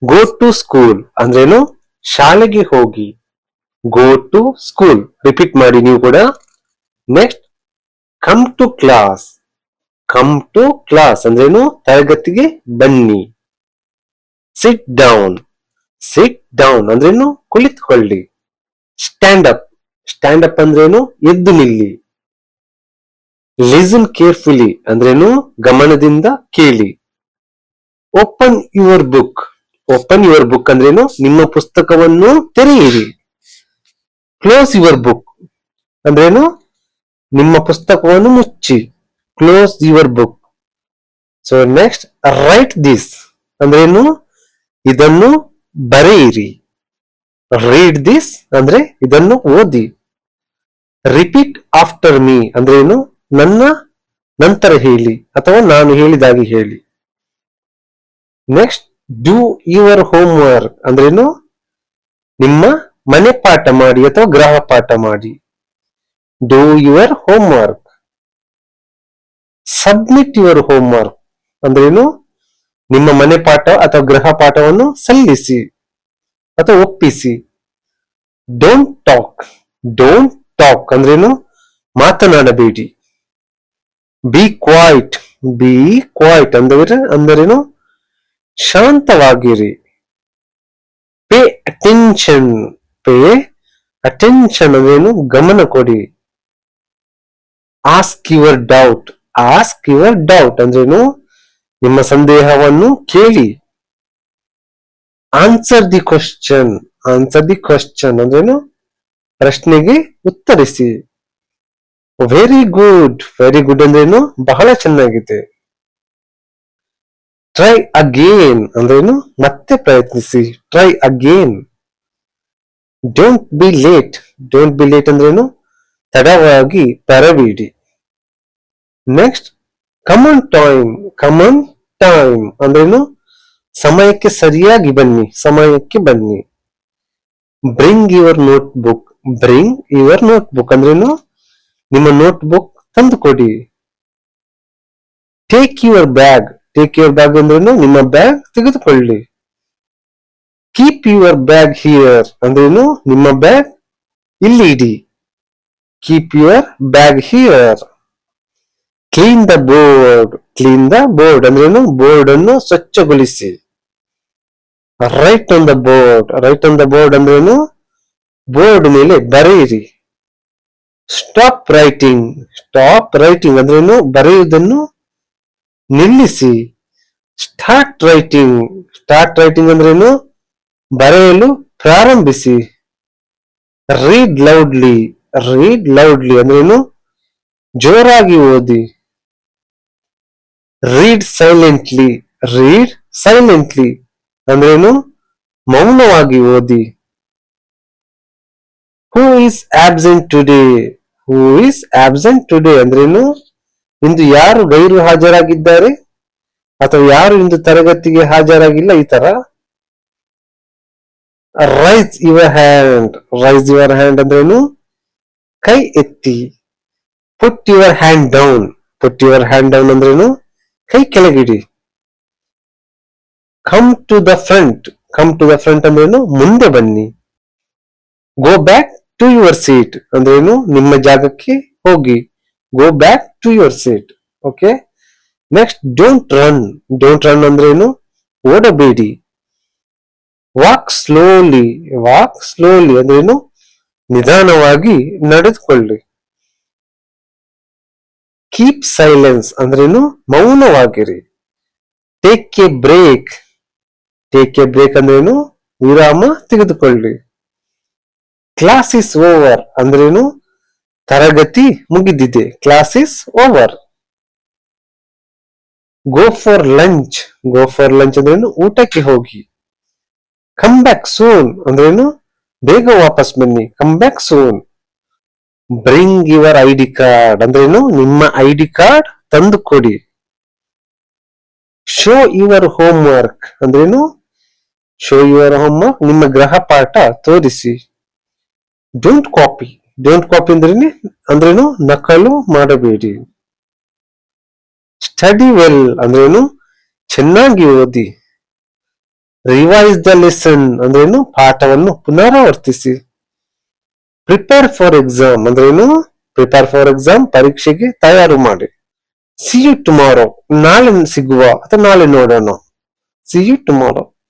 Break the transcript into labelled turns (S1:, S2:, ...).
S1: Go to school ಅಂದ್ರೇನು? ಶಾಲೆಗೆ ಹೋಗಿ. ಗೋ ಟು ಸ್ಕೂಲ್ ರಿಪೀಟ್ ಮಾಡಿ ನೀವು ಕೂಡ. Next come to class. Come to class ಅಂದ್ರೇನು? ತರಗತಿಗೆ ಬನ್ನಿ. Sit down. ಸಿಟ್ ಡೌನ್ ಅಂದ್ರೇನು? ಕುಳಿತುಕೊಳ್ಳಿ. Stand up. ಸ್ಟ್ಯಾಂಡ್ ಅಪ್ ಅಂದ್ರೇನು? ಎದ್ದು ನಿಲ್ಲಿ. ಲಿಸನ್ ಕೇರ್ಫುಲಿ ಅಂದ್ರೇನು? ಗಮನದಿಂದ ಕೇಳಿ. Open your book. Open your book ಅಂದ್ರೇನು? ನಿಮ್ಮ ಪುಸ್ತಕವನ್ನು ತೆರೆಯಿರಿ. ಕ್ಲೋಸ್ ಯುವರ್ ಬುಕ್ ಅಂದ್ರೇನು? ನಿಮ್ಮ ಪುಸ್ತಕವನ್ನು ಮುಚ್ಚಿ. Close your book. So next write this ಅಂದ್ರೇನು? ಇದನ್ನು ಬರೆಯಿರಿ. ರೀಡ್ ದಿಸ್ ಅಂದ್ರೆ ಇದನ್ನು ಓದಿ. ರಿಪೀಟ್ ಆಫ್ಟರ್ ಮೀ ಅಂದ್ರೇನು? ನನ್ನ ನಂತರ ಹೇಳಿ ಅಥವಾ ನಾನು ಹೇಳಿದಾಗೆ ಹೇಳಿ. Next do your home work ಅಂದ್ರೇನು? ನಿಮ್ಮ ಮನೆ ಪಾಠ ಮಾಡಿ ಅಥವಾ ಗೃಹ ಪಾಠ ಮಾಡಿ. Do your home work. Submit your home work ಅಂದ್ರೇನು? ನಿಮ್ಮ ಮನೆ ಪಾಠ ಅಥವಾ ಗೃಹ ಪಾಠವನ್ನು ಸಲ್ಲಿಸಿ ಅಥವಾ ಒಪ್ಪಿಸಿ. Don't talk. ಡೋಂಟ್ ಟಾಕ್ ಅಂದ್ರೇನು? ಮಾತನಾಡಬೇಡಿ. Be quiet. ಬಿ ಕ್ವೈಟ್ ಅಂದರೇನು? ಶಾಂತವಾಗಿರಿ. Pay attention. ಪೇ ಅಟೆನ್ಷನ್ ಅಂದ್ರೇನು? ಗಮನ ಕೊಡಿ. Ask your doubt. Ask your doubt ಅಂದ್ರೇನು? ನಿಮ್ಮ ಸಂದೇಹವನ್ನು ಕೇಳಿ. Answer the question. Answer the question ಅಂದ್ರೇನು? ಪ್ರಶ್ನೆಗೆ ಉತ್ತರಿಸಿ. Very good. ವೆರಿ ಗುಡ್ ಅಂದ್ರೇನು? ಬಹಳ ಚೆನ್ನಾಗಿದೆ. ಟ್ರೈ ಅಗೇನ್ ಅಂದ್ರೇನು? ಮತ್ತೆ ಪ್ರಯತ್ನಿಸಿ. Try again. Don't be late. Don't be late ಅಂದ್ರೇನು? ತಡವಾಗಿ ಬರಬೇಡಿ. Next come on time. Come on time ಅಂದ್ರೇನು? ಸಮಯಕ್ಕೆ ಸರಿಯಾಗಿ ಬನ್ನಿ. ಸಮಯಕ್ಕೆ ಬನ್ನಿ. Bring your notebook. Bring your notebook ಅಂದ್ರೇನು? ನಿಮ್ಮ ನೋಟ್ ಬುಕ್ ತಂದುಕೊಡಿ. Take your bag. Take your bag ಅಂದ್ರೇನು? ನಿಮ್ಮ ಬ್ಯಾಗ್ ತೆಗೆದುಕೊಳ್ಳಿ. ಕೀಪ್ ಯುವರ್ ಬ್ಯಾಗ್ ಹಿಯರ್ ಅಂದ್ರೇನು? ನಿಮ್ಮ ಬ್ಯಾಗ್ ಇಲ್ಲಿ ಇಡಿ. Keep your bag here. Clean the board. Clean the board ಅಂದ್ರೇನು? ಬೋರ್ಡ್ ಅನ್ನು ಸ್ವಚ್ಛಗೊಳಿಸಿ. Write on the board. Write on the board ಅಂದ್ರೇನು? ಬೋರ್ಡ್ ಮೇಲೆ ಬರೆಯಿರಿ. Stop writing. ಸ್ಟಾಪ್ ರೈಟಿಂಗ್ ಅಂದ್ರೇನು? ಬರೆಯುವುದನ್ನು ನಿಲ್ಲಿಸಿ. Start writing. ಸ್ಟಾರ್ಟ್ ರೈಟಿಂಗ್ ಅಂದ್ರೇನು? ಬರೆಯಲು ಪ್ರಾರಂಭಿಸಿ. Read loudly. ರೀಡ್ ಲೌಡ್ಲಿ ಅಂದ್ರೇನು? ಜೋರಾಗಿ ಓದಿ. Read silently. ರೀಡ್ ಸೈಲೆಂಟ್ಲಿ ಅಂದ್ರೇನು? ಮೌನವಾಗಿ ಓದಿ. Who is absent today. Who is absent today ಅಂದ್ರೇನು? ಇಂದು ಯಾರು ಗೈರು ಹಾಜರಾಗಿದ್ದಾರೆ ಅಥವಾ ಯಾರು ಇಂದು ತರಗತಿಗೆ ಹಾಜರಾಗಿಲ್ಲ, ಈ ತರ. Raise your hand. Raise your hand ಅಂದ್ರೇನು? ಕೈ ಎತ್ತಿ. Put your hand down. Put your hand down ಅಂದ್ರೇನು? ಕೈ ಕೆಳಗಿಡಿ. Come to the front. Come to the front ಅಂದ್ರೇನು? ಮುಂದೆ ಬನ್ನಿ. Go back to your seat ಅಂದ್ರೇನು? ನಿಮ್ಮ ಜಾಗಕ್ಕೆ ಹೋಗಿ. Go back to your seat. Okay. Next don't run. Don't run ಅಂದ್ರೇನು? ಓಡಬೇಡಿ. Walk slowly. ವಾಕ್ ಸ್ಲೋಲಿ ಅಂದ್ರೇನು? ನಿಧಾನವಾಗಿ ನಡೆದುಕೊಳ್ಳಿ. ಕೀಪ್ ಸೈಲೆನ್ಸ್ ಅಂದ್ರೇನು? ಮೌನವಾಗಿರಿ. Take A break. Take A break ಅಂದ್ರೇನು? ವಿರಾಮ ತೆಗೆದುಕೊಳ್ಳಿ. ಕ್ಲಾಸ್ ಇಸ್ ಓವರ್ ಅಂದ್ರೇನು? ತರಗತಿ ಮುಗಿದಿದೆ. Class is over. Go for lunch. Go for lunch ಅಂದ್ರೇನು? ಊಟಕ್ಕೆ ಹೋಗಿ. ಕಮ್ ಬ್ಯಾಕ್ ಸೂನ್ ಅಂದ್ರೇನು? ಬೇಗ ವಾಪಸ್ ಬನ್ನಿ. Come back soon. Bring your I D card ಅಂದ್ರೇನು? ನಿಮ್ಮ ಐ ಡಿ ಕಾರ್ಡ್ ತಂದು ಕೊಡಿ. ಶೋ ಯುವರ್ ಹೋಮ್ ವರ್ಕ್ ಅಂದ್ರೇನು? ಶೋ ಯುವರ್ ಹೋಮ್ ವರ್ಕ್ ನಿಮ್ಮ ಗೃಹ ಪಾಠ ತೋರಿಸಿ. Don't copy. ಡೋಂಟ್ ಕಾಪಿ ಅಂದ್ರೇನು? ನಕಲು ಮಾಡಬೇಡಿ. ಸ್ಟಡಿ ವೆಲ್ ಅಂದ್ರೇನು? ಚೆನ್ನಾಗಿ ಓದಿ. ರಿವೈಸ್ ದ ಲೆಸನ್ ಅಂದ್ರೇನು, ಪಾಠವನ್ನು ಪುನರಾವರ್ತಿಸಿ. ಪ್ರಿಪೇರ್ ಫಾರ್ ಎಕ್ಸಾಮ್ ಅಂದ್ರೇನು, ಪ್ರಿಪೇರ್ ಫಾರ್ ಎಕ್ಸಾಮ್, ಪರೀಕ್ಷೆಗೆ ತಯಾರು ಮಾಡಿ. ಸಿ ಯು ಟುಮಾರೋ, ನಾಳೆ ಸಿಗುವ ಅಥವಾ ನಾಳೆ ನೋಡೋಣ. See you tomorrow.